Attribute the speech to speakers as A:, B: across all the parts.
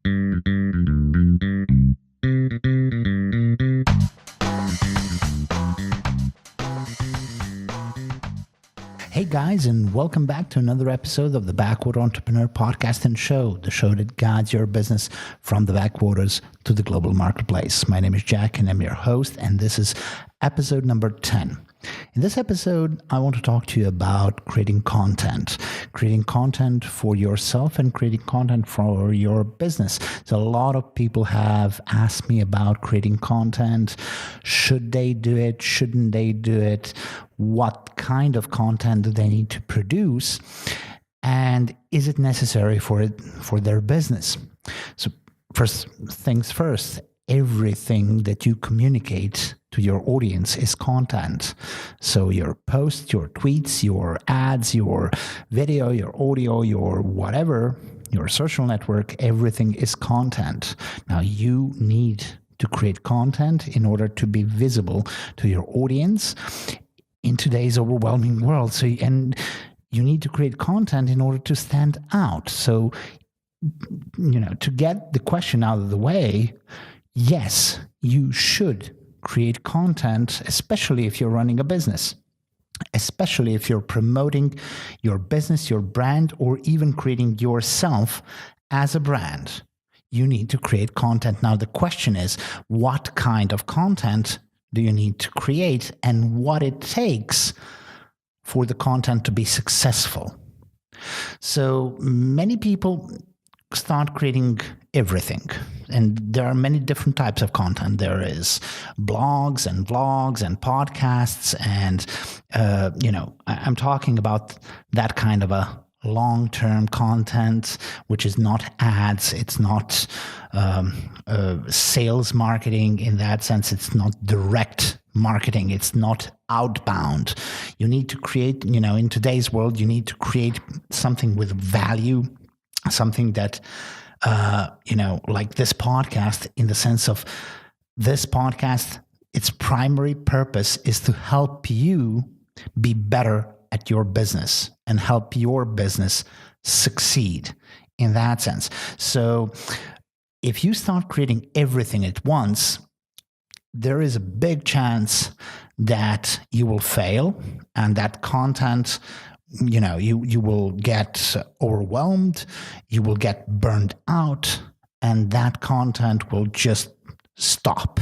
A: Hey guys, and welcome back to another episode of the Backwater Entrepreneur Podcast and Show, the show that guides your business from the backwaters to the global marketplace. My name is Jack, and I'm your host, and this is episode number 10. In this episode, I want to talk to you about creating content for yourself and creating content for your business. So a lot of people have asked me about creating content. Should they do it? Shouldn't they do it? What kind of content do they need to produce? And is it necessary for their business? So first things first, everything that you communicate to your audience is content. So your posts, your tweets, your ads, your video, your audio, your whatever, your social network, everything is content. Now you need to create content in order to be visible to your audience in today's overwhelming world. And you need to create content in order to stand out. So, to get the question out of the way, yes, you should create content, especially if you're running a business, especially if you're promoting your business, your brand, or even creating yourself as a brand. You need to create content. Now, the question is, what kind of content do you need to create and what it takes for the content to be successful? So many people start creating everything. And there are many different types of content. There is blogs and vlogs and podcasts. And, I'm talking about that kind of a long-term content, which is not ads. It's not sales marketing in that sense. It's not direct marketing. It's not outbound. You need to create, in today's world, you need to create something with value, something that, like this podcast, in the sense of this podcast, its primary purpose is to help you be better at your business and help your business succeed in that sense. So if you start creating everything at once, there is a big chance that you will fail and that content, you will get overwhelmed, you will get burned out, and that content will just stop.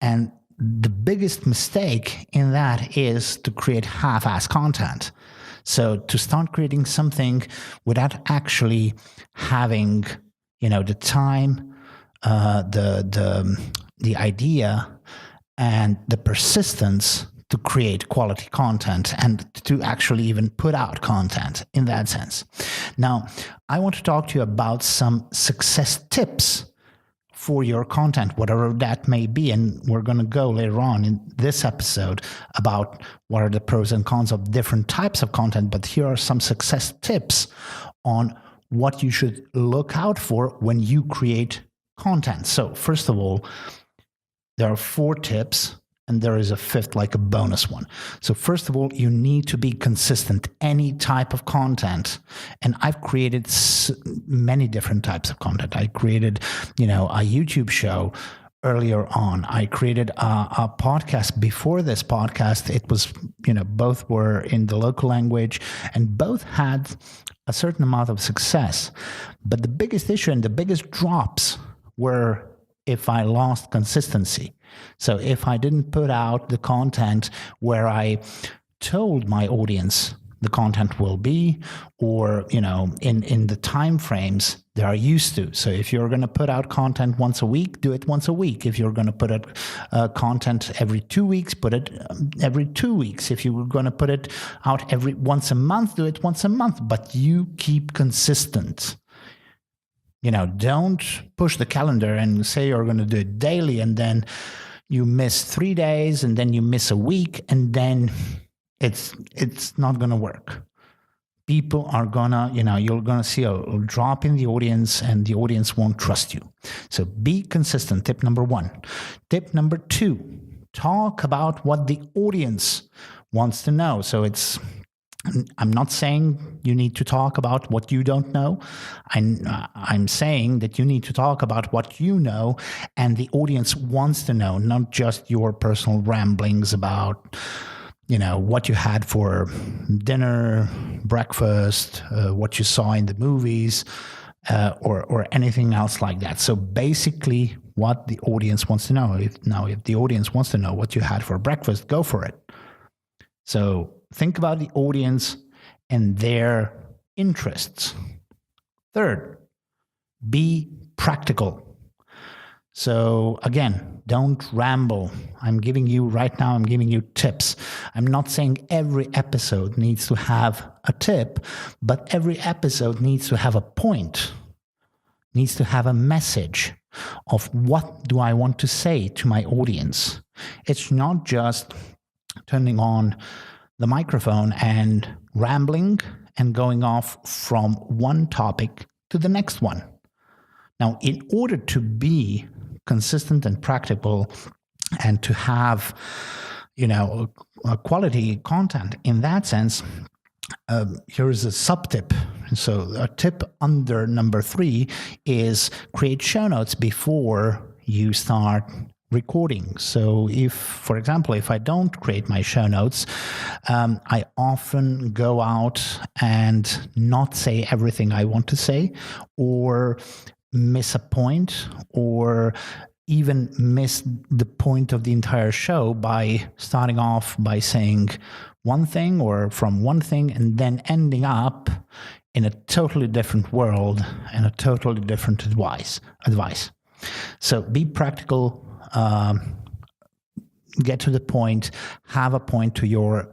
A: And the biggest mistake in that is to create half-ass content. So to start creating something without actually having, the time, the idea, and the persistence to create quality content and to actually even put out content in that sense. Now, I want to talk to you about some success tips for your content, whatever that may be. And we're going to go later on in this episode about what are the pros and cons of different types of content. But here are some success tips on what you should look out for when you create content. So first of all, there are 4 tips. And there is a 5th, like a bonus one. So first of all, you need to be consistent. Any type of content. And I've created many different types of content. I created, a YouTube show earlier on. I created a podcast before this podcast. It was, both were in the local language and both had a certain amount of success. But the biggest issue and the biggest drops were if I lost consistency. So if I didn't put out the content where I told my audience the content will be, or, in the time frames they are used to. So if you're going to put out content once a week, do it once a week. If you're going to put out content every 2 weeks, put it every 2 weeks. If you're going to put it out once a month, do it once a month. But you keep consistent. Don't push the calendar and say you're going to do it daily and then you miss 3 days and then you miss a week and then it's not going to work. People are gonna, you're gonna see a drop in the audience and the audience won't trust you. So be consistent. Tip number 1. Tip number 2, talk about what the audience wants to know. So it's I'm not saying you need to talk about what you don't know. I'm saying that you need to talk about what you know and the audience wants to know, not just your personal ramblings about, what you had for dinner, breakfast, what you saw in the movies, or anything else like that. So basically what the audience wants to know. If the audience wants to know what you had for breakfast, go for it. So think about the audience and their interests. Third, be practical. So again, don't ramble. I'm giving you tips. I'm not saying every episode needs to have a tip, but every episode needs to have a point, needs to have a message of what do I want to say to my audience. It's not just turning on the microphone and rambling and going off from one topic to the next one. Now, in order to be consistent and practical and to have, a quality content in that sense, here is a sub-tip. So a tip under number 3 is create show notes before you start recording. So for example, if I don't create my show notes, I often go out and not say everything I want to say, or miss a point, or even miss the point of the entire show by starting off by saying one thing or from one thing and then ending up in a totally different world and a totally different advice. So be practical. Get to the point, have a point to your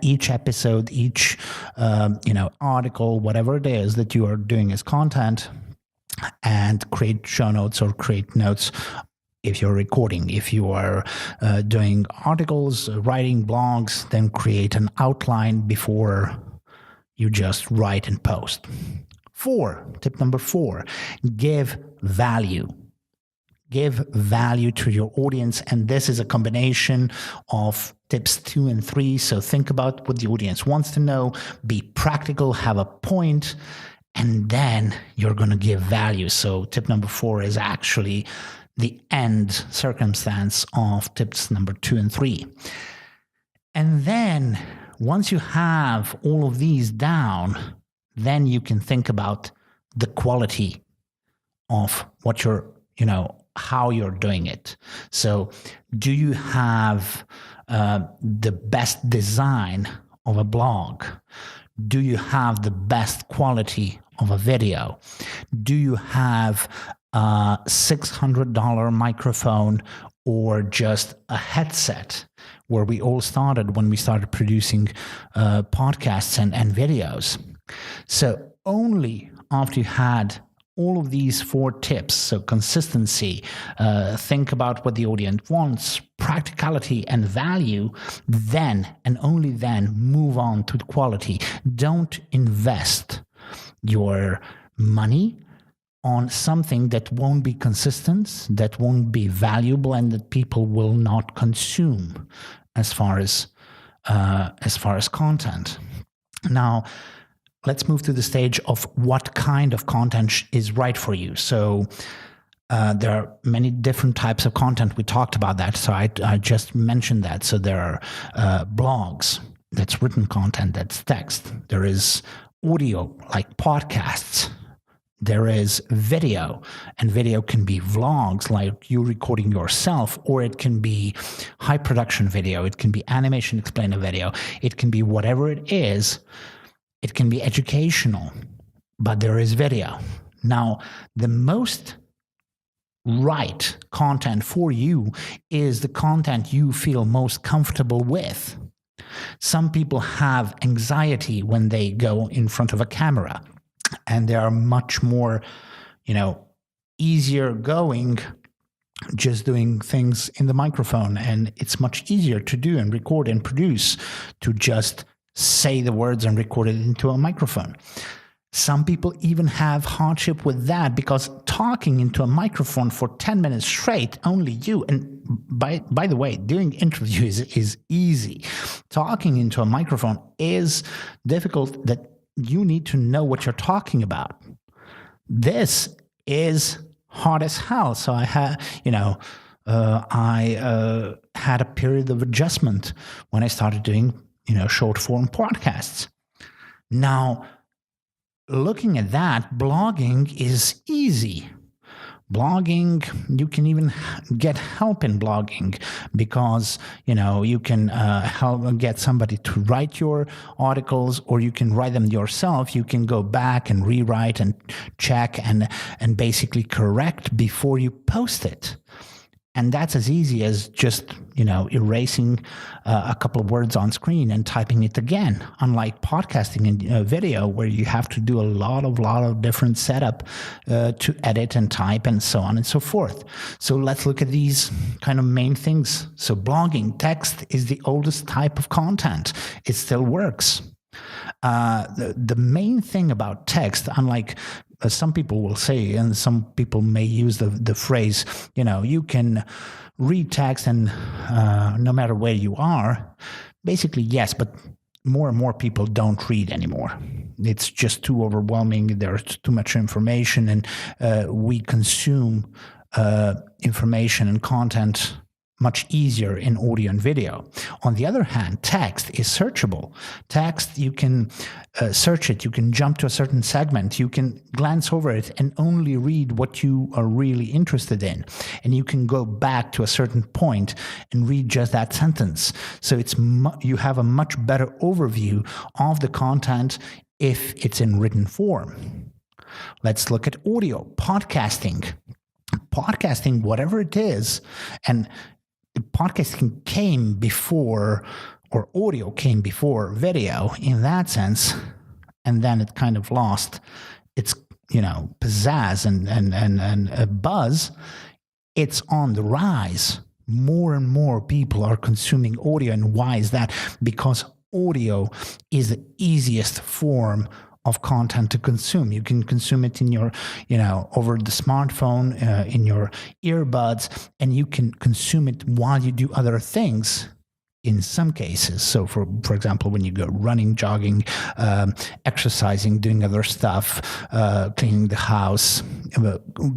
A: each episode, each article, whatever it is that you are doing as content, and create show notes or create notes if you're recording. If you are doing articles, writing blogs, then create an outline before you just write and post. Tip number 4, give value. Give value to your audience, and this is a combination of tips 2 and 3. So think about what the audience wants to know, be practical, have a point, and then you're going to give value. So tip number 4 is actually the end circumstance of tips number 2 and 3. And then once you have all of these down, then you can think about the quality of what you're, how you're doing it. So do you have the best design of a blog? Do you have the best quality of a video? Do you have a $600 microphone or just a headset, where we all started when we started producing podcasts and videos? So only after you had all of these 4 tips, so consistency, think about what the audience wants, practicality and value, then and only then move on to the quality. Don't invest your money on something that won't be consistent, that won't be valuable, and that people will not consume as far as content. Now, let's move to the stage of what kind of content is right for you. So there are many different types of content. We talked about that, so I just mentioned that. So there are blogs, that's written content, that's text. There is audio, like podcasts. There is video, and video can be vlogs, like you recording yourself, or it can be high production video. It can be animation explainer video. It can be whatever it is. It can be educational, but there is video. Now, the most right content for you is the content you feel most comfortable with. Some people have anxiety when they go in front of a camera, and they are much more, easier going, just doing things in the microphone. And it's much easier to do and record and produce to just say the words and record it into a microphone. Some people even have hardship with that, because talking into a microphone for 10 minutes straight, only you, and by the way, doing interviews is easy. Talking into a microphone is difficult, that you need to know what you're talking about. This is hard as hell. So I had, I had a period of adjustment when I started doing, short form podcasts. Now, looking at that, blogging is easy. Blogging, you can even get help in blogging because, you can help get somebody to write your articles, or you can write them yourself. You can go back and rewrite and check and basically correct before you post it. And that's as easy as just, erasing a couple of words on screen and typing it again. Unlike podcasting and video, where you have to do a lot of different setup to edit and type and so on and so forth. So let's look at these kind of main things. So blogging, text is the oldest type of content. It still works. The main thing about text, unlike some people will say, and some people may use the phrase, you can read text and no matter where you are. Basically, yes, but more and more people don't read anymore. It's just too overwhelming. There's too much information, and we consume information and content much easier in audio and video. On the other hand, text is searchable. Text, you can search it, you can jump to a certain segment, you can glance over it and only read what you are really interested in. And you can go back to a certain point and read just that sentence. So you have a much better overview of the content if it's in written form. Let's look at audio, podcasting. Podcasting, whatever it is, and podcasting came before, or audio came before video in that sense, and then it kind of lost its pizzazz and buzz. It's on the rise. More and more people are consuming audio, and why is that? Because audio is the easiest form of content to consume. You can consume it in your, over the smartphone, in your earbuds, and you can consume it while you do other things in some cases. So for example, when you go running, jogging, exercising, doing other stuff, cleaning the house,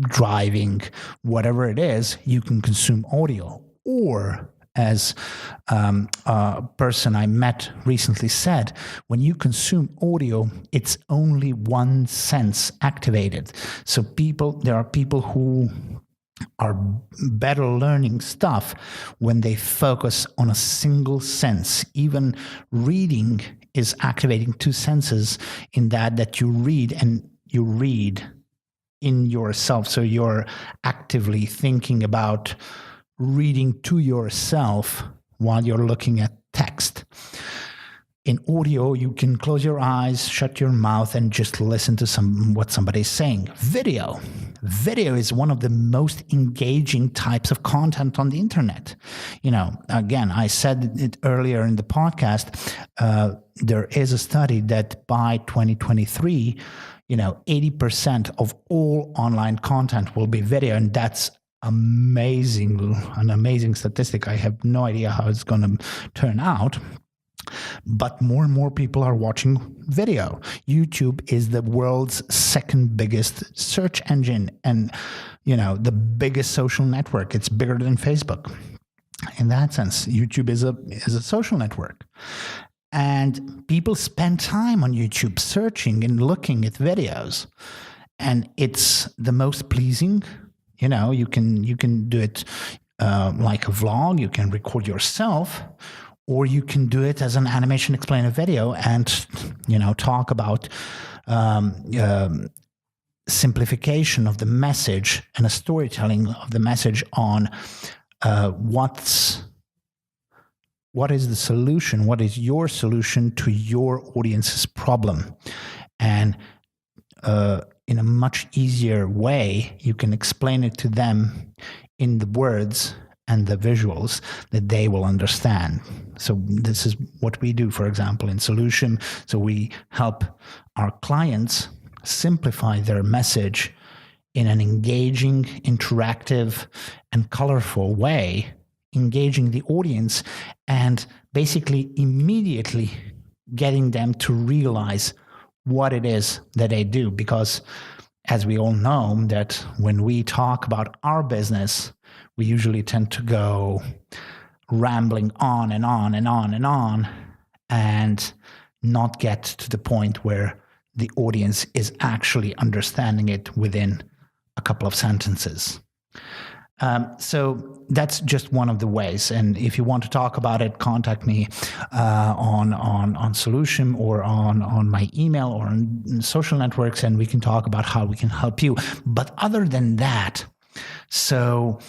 A: driving, whatever it is, you can consume audio. Or as a person I met recently said, when you consume audio, it's only one sense activated. So there are people who are better learning stuff when they focus on a single sense. Even reading is activating two senses in that you read, and you read in yourself. So you're actively thinking about reading to yourself while you're looking at text. In audio, you can close your eyes, shut your mouth, and just listen to what somebody's saying. Video is one of the most engaging types of content on the internet. Again, I said it earlier in the podcast, there is a study that by 2023, 80% of all online content will be video, and that's an amazing statistic. I have no idea how it's going to turn out, but more and more people are watching video. YouTube is the world's second biggest search engine, and the biggest social network. It's bigger than Facebook. In that sense, YouTube is a social network, and people spend time on YouTube searching and looking at videos, and it's the most pleasing. You can do it like a vlog. You can record yourself, or you can do it as an animation explainer video and talk about simplification of the message and a storytelling of the message on what is the solution, what is your solution to your audience's problem, and in a much easier way, you can explain it to them in the words and the visuals that they will understand. So this is what we do, for example, in Solution. So we help our clients simplify their message in an engaging, interactive, and colorful way engaging the audience and basically immediately getting them to realize what it is that they do. Because as we all know, that when we talk about our business, we usually tend to go rambling on and on and on and on and not get to the point where the audience is actually understanding it within a couple of sentences. So that's just one of the ways. And if you want to talk about it, contact me on Solution or on my email or on social networks, and we can talk about how we can help you. But other than that, so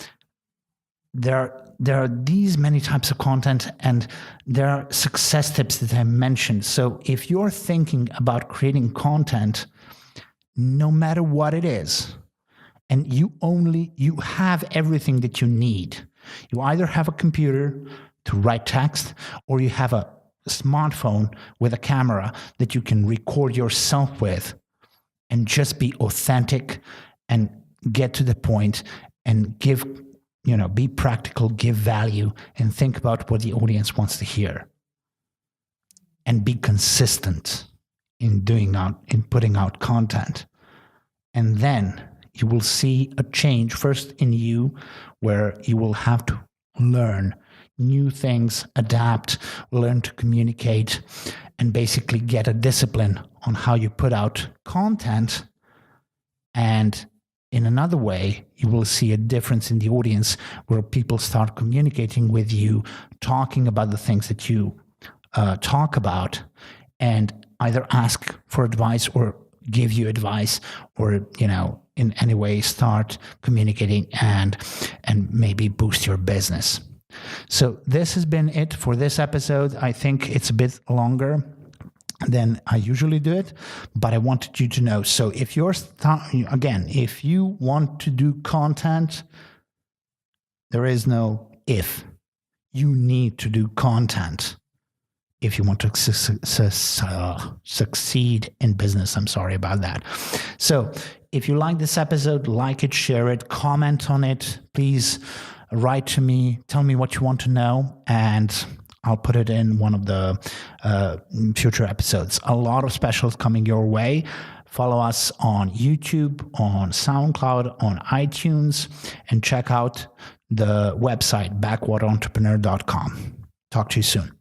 A: there are these many types of content, and there are success tips that I mentioned. So if you're thinking about creating content, no matter what it is, and you have everything that you need. You either have a computer to write text, or you have a smartphone with a camera that you can record yourself with, and just be authentic and get to the point and give, be practical, give value, and think about what the audience wants to hear. And be consistent in putting out content. And then you will see a change first in you, where you will have to learn new things, adapt, learn to communicate, and basically get a discipline on how you put out content. And in another way, you will see a difference in the audience, where people start communicating with you, talking about the things that you talk about, and either ask for advice or give you advice, or in any way start communicating and maybe boost your business. So this has been it for this episode. I think it's a bit longer than I usually do it, but I wanted you to know. So if if you want to do content, there is no if. You need to do content if you want to succeed in business. I'm sorry about that. So if you like this episode, like it, share it, comment on it. Please write to me, tell me what you want to know, and I'll put it in one of the future episodes. A lot of specials coming your way. Follow us on YouTube, on SoundCloud, on iTunes, and check out the website backwaterentrepreneur.com. Talk to you soon.